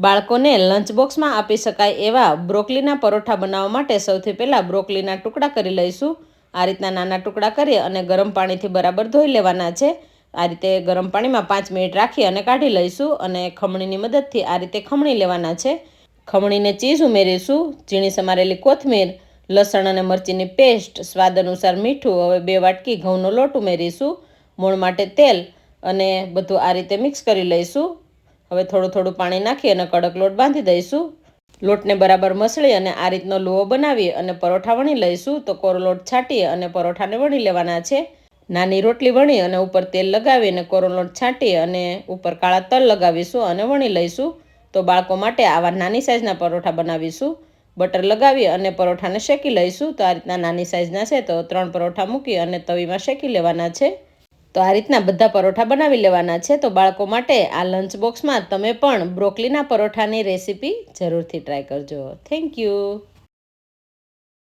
બાળકોને લંચ બોક્સમાં આપી શકાય એવા બ્રોકલીના પરોઠા બનાવવા માટે સૌથી પહેલાં બ્રોકલીના ટુકડા કરી લઈશું। આ રીતના નાના ટુકડા કરી અને ગરમ પાણીથી બરાબર ધોઈ લેવાના છે। આ રીતે ગરમ પાણીમાં 5 મિનિટ રાખી અને કાઢી લઈશું અને ખમણીની મદદથી આ રીતે ખમણી લેવાના છે। ખમણીને ચીઝ ઉમેરીશું, ઝીણી સમારેલી કોથમીર, લસણ અને મરચીની પેસ્ટ, સ્વાદ અનુસાર મીઠું। હવે 2 વાટકી ઘઉંનો લોટ ઉમેરીશું, મોણ માટે તેલ અને બધું આ રીતે મિક્સ કરી લઈશું। હવે થોડું થોડું પાણી નાખી અને કડક લોટ બાંધી દઈશું। લોટને બરાબર મસળી અને આ રીતનો લુઓ બનાવી અને પરોઠા વણી લઈશું। તો કોરો લોટ છાંટી અને પરોઠાને વણી લેવાના છે। નાની રોટલી વણી અને ઉપર તેલ લગાવી અને કોરો લોટ છાંટી અને ઉપર કાળા તલ લગાવીશું અને વણી લઈશું। તો બાળકો માટે આવા નાની સાઈઝના પરોઠા બનાવીશું। બટર લગાવી અને પરોઠાને શેકી લઈશું। તો આ રીતના નાની સાઈઝના છે તો 3 પરોઠા મૂકી અને તવીમાં શેકી લેવાના છે। તો આ રીતના બધા પરોઠા બનાવી લેવાના છે। તો બાળકો માટે આ લંચ બોક્સમાં તમે પણ બ્રોકલીના પરોઠાની રેસીપી જરૂરથી ટ્રાય કરજો। Thank you.